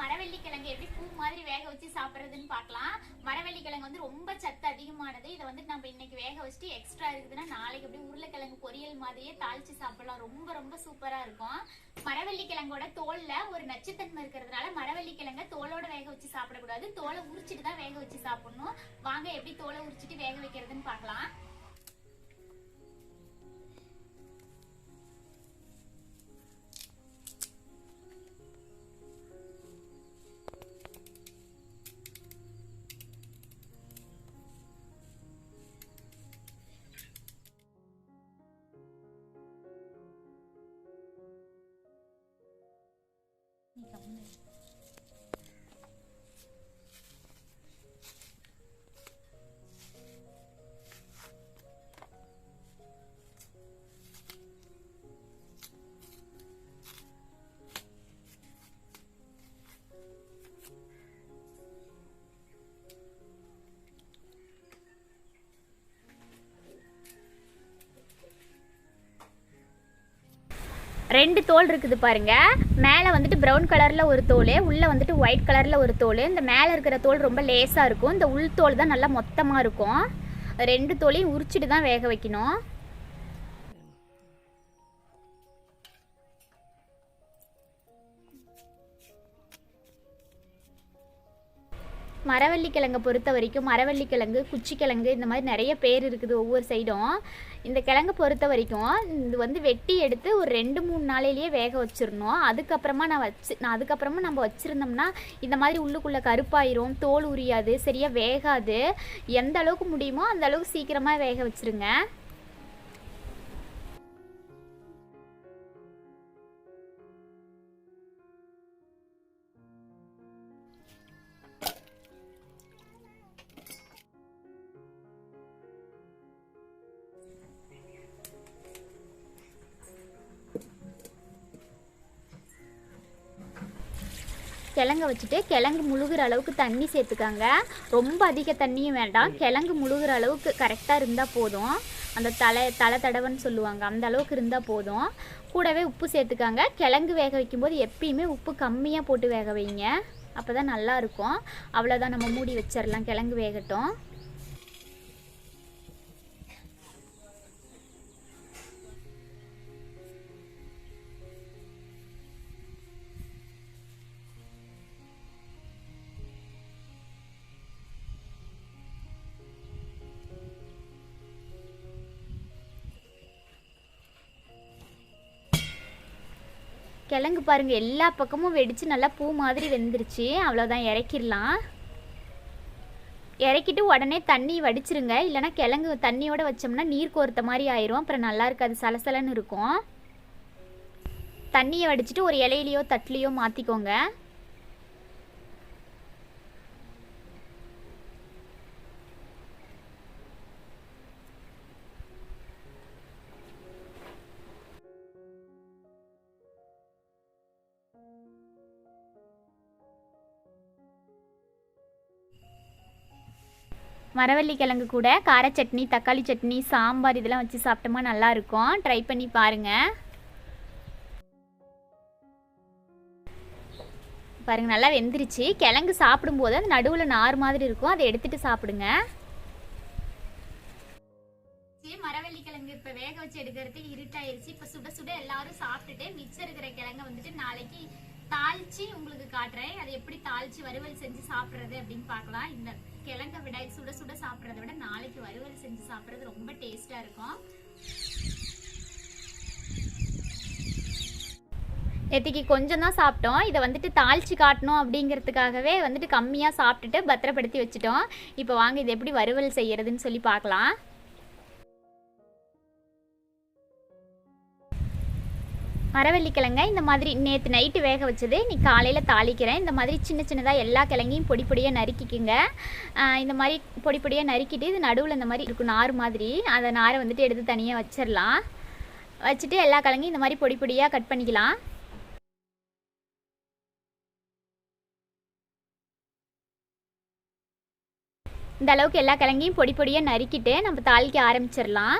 மரவள்ளி கிழங்கு எப்படி பூ மாதிரி வேக வச்சு சாப்பிடுறதுன்னு பார்க்கலாம். மரவள்ளி கிழங்கு வந்து ரொம்ப சத்து அதிகமானது. இதை வந்து நம்ம இன்னைக்கு வேக வச்சுட்டு எக்ஸ்ட்ரா இருக்குதுன்னா நாளைக்கு எப்படி உருளைக்கிழங்கு பொரியல் மாதிரியே தாளிச்சு சாப்பிடலாம். ரொம்ப ரொம்ப சூப்பரா இருக்கும். மரவள்ளி கிழங்கோட தோல்ல ஒரு நச்சுத்தன்மை இருக்கிறதுனால மரவள்ளி கிழங்க தோலோட வேக வச்சு சாப்பிடக்கூடாது. தோலை உரிச்சிட்டு தான் வேக வச்சு சாப்பிடணும். வாங்க எப்படி தோலை உரிச்சிட்டு வேக வைக்கிறதுன்னு பார்க்கலாம். ரெண்டு தோல் இருக்குது பாருங்க. மேலே வந்துட்டு ப்ரௌன் கலரில் ஒரு தோல், உள்ளே வந்துட்டு ஒயிட் கலரில் ஒரு தோல். இந்த மேலே இருக்கிற தோல் ரொம்ப லேசாக இருக்கும், இந்த உள் தோல் தான் நல்லா மொத்தமாக இருக்கும். ரெண்டு தோலையும் உரிச்சிட்டு தான் வேக வைக்கணும். மரவள்ளி கிழங்கை பொறுத்த வரைக்கும் மரவள்ளி கிழங்கு, குச்சி கிழங்கு, இந்த மாதிரி நிறைய பேர் இருக்குது ஒவ்வொரு சைடும். இந்த கிழங்கு பொறுத்த வரைக்கும் இது வந்து வெட்டி எடுத்து ஒரு 2-3 நாளையிலேயே வேக வச்சிடணும். அதுக்கப்புறமா நம்ம வச்சுருந்தோம்னா இந்த மாதிரி உள்ளுக்குள்ளே கருப்பாயிரும், தோல் உரியாது, சரியாக வேகாது. எந்த அளவுக்கு முடியுமோ அந்த அளவுக்கு சீக்கிரமாக வேக வச்சுருங்க. கிழங்க வச்சுட்டு கிழங்கு முழுகிற அளவுக்கு தண்ணி சேர்த்துக்காங்க. ரொம்ப அதிக தண்ணியும் வேண்டாம், கிழங்கு முழுகிற அளவுக்கு கரெக்டாக இருந்தால் போதும். அந்த தலை தடவைன்னு சொல்லுவாங்க, அந்த அளவுக்கு இருந்தால் போதும். கூடவே உப்பு சேர்த்துக்காங்க. கிழங்கு வேக வைக்கும்போது எப்பயுமே உப்பு கம்மியாக போட்டு வேக வைங்க, அப்போ தான் நல்லாயிருக்கும். அவ்வளோதான், நம்ம மூடி வச்சிடலாம், கிழங்கு வேகட்டும். கிழங்கு பாருங்கள், எல்லா பக்கமும் வெடித்து நல்லா பூ மாதிரி வெந்துருச்சு. அவ்வளோதான், இறக்கிடலாம். இறக்கிட்டு உடனே தண்ணி வடிச்சிருங்க, இல்லைனா கிழங்கு தண்ணியோடு வச்சோம்னா நீர் கோர்த்த மாதிரி ஆயிரும், அப்புறம் நல்லா இருக்காது, சலசலன்னு இருக்கும். தண்ணியை வடிச்சிட்டு ஒரு இலையிலையோ தட்டுலையோ மாற்றிக்கோங்க. மரவள்ளி கிழங்கு கூட கார சட்னி, தக்காளி சட்னி, சாம்பார் இதெல்லாம் வச்சு சாப்பிட்டோமா நல்லாயிருக்கும். ட்ரை பண்ணி பாருங்கள். பாருங்கள், நல்லா வெந்துருச்சு. கிழங்கு சாப்பிடும்போது அந்த நடுவில் நார் மாதிரி இருக்கும், அதை எடுத்துகிட்டு சாப்பிடுங்க. மரவள்ளி கிழங்கு இப்போ வேக வச்சு எடுக்கிறதுக்கு இருட்டாயிருச்சு. இப்போ சுட சுட எல்லாரும் சாப்பிட்டுட்டு மிச்சம் இருக்கிற கிழங்க வந்துட்டு நாளைக்கு தாளிச்சு உங்களுக்கு காட்டுறேன். அது எப்படி தாளிச்சு வறுவல் செஞ்சு சாப்பிட்றது அப்படின்னு பார்க்கலாம். இந்த கிழங்க விட சுட சுட சாப்பிட்றத விட நாளைக்கு வறுவல் செஞ்சு சாப்பிட்றது ரொம்ப டேஸ்டா இருக்கும். நேற்றுக்கு கொஞ்சம் தான் சாப்பிட்டோம். இதை வந்துட்டு தாளிச்சு காட்டணும் அப்படிங்கிறதுக்காகவே வந்துட்டு கம்மியாக சாப்பிட்டுட்டு பத்திரப்படுத்தி வச்சுட்டோம். இப்போ வாங்க இது எப்படி வறுவல் செய்யறதுன்னு சொல்லி பார்க்கலாம். மரவள்ளி கிழங்க இந்த மாதிரி நேற்று நைட்டு வேக வச்சது இன்னைக்கு காலையில் தாளிக்கிறேன். இந்த மாதிரி சின்ன சின்னதாக எல்லா கிழங்கையும் பொடி பொடியாக நறுக்கிக்குங்க. இந்த மாதிரி பொடி பொடியாக நறுக்கிட்டு இது நடுவில் இந்த மாதிரி இருக்கும் நார் மாதிரி, அந்த நாரை வந்துட்டு எடுத்து தனியாக வச்சிடலாம். வச்சுட்டு எல்லா கிழங்கையும் இந்த மாதிரி பொடி பொடியாக கட் பண்ணிக்கலாம். இந்த அளவுக்கு எல்லா கிழங்கையும் பொடி பொடியாக நறுக்கிட்டு நம்ம தாளிக்க ஆரம்பிச்சிடலாம்.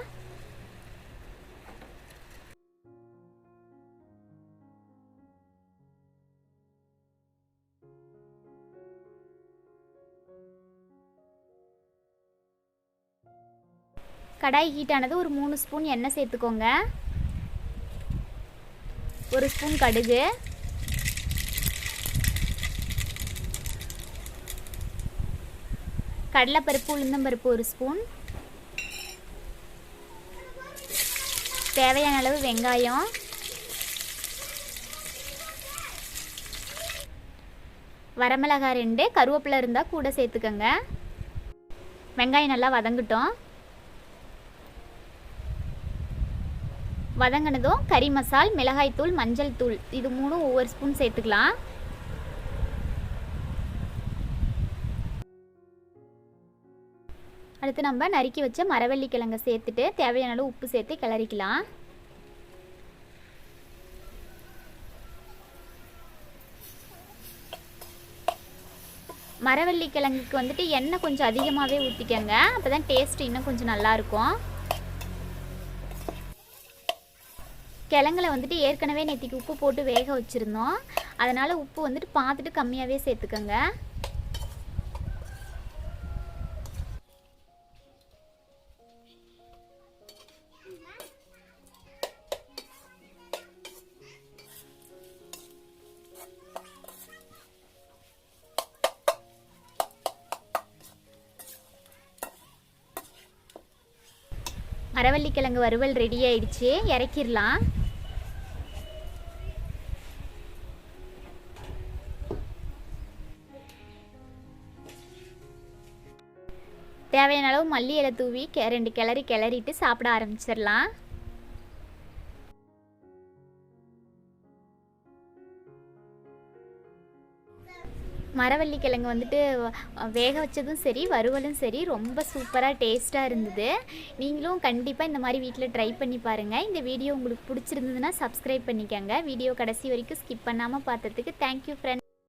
கடாய் ஹீட் ஆனது ஒரு 3 ஸ்பூன் எண்ணெய் சேர்த்துக்கோங்க. 1 ஸ்பூன் கடுகு, கடலைப்பருப்பு உளுந்தம்பருப்பு 1 ஸ்பூன், தேவையான அளவு வெங்காயம், வரமிளகாய் 2, கருவேப்பிலை இருந்தால் கூட சேர்த்துக்கோங்க. வெங்காயம் நல்லா வதங்கட்டும். வதங்கினதும் கறி மசால், மிளகாய்த்தூள், மஞ்சள் தூள் இது 3 ஒவ்வொரு ஸ்பூன் சேர்த்துக்கலாம். அடுத்து நம்ம நறுக்கி வச்ச மரவள்ளி கிழங்கை சேர்த்துட்டு தேவையான அளவு உப்பு சேர்த்து கிளறிக்கலாம். மரவள்ளி கிழங்குக்கு வந்துட்டு எண்ணெய் கொஞ்சம் அதிகமாகவே ஊற்றிக்கங்க, அப்போ தான் டேஸ்ட் இன்னும் கொஞ்சம் நல்லாயிருக்கும். கிழங்குல வந்துட்டு ஏற்கனவே நேற்றுக்கு உப்பு போட்டு வேக வச்சுருந்தோம், அதனால் உப்பு வந்துட்டு பார்த்துட்டு கம்மியாகவே சேர்த்துக்கோங்க. மரவள்ளி கிழங்கு வறுவல் ரெடி ஆயிடுச்சு, இறக்கிடலாம். தேவையான அளவு மல்லி இலை தூவி 2 கிளறிட்டு சாப்பிட ஆரம்பிச்சிடலாம். மரவள்ளி கிழங்கு வந்துட்டு வேக வச்சதும் சரி வறுவலும் சரி ரொம்ப சூப்பராக டேஸ்ட்டாக இருந்தது. நீங்களும் கண்டிப்பாக இந்த மாதிரி வீட்டில் ட்ரை பண்ணி பாருங்கள். இந்த வீடியோ உங்களுக்கு பிடிச்சிருந்ததுன்னா சப்ஸ்கிரைப் பண்ணிக்கோங்க. வீடியோ கடைசி வரைக்கும் ஸ்கிப் பண்ணாமல் பார்த்ததுக்கு தேங்க்யூ ஃப்ரெண்ட்ஸ்.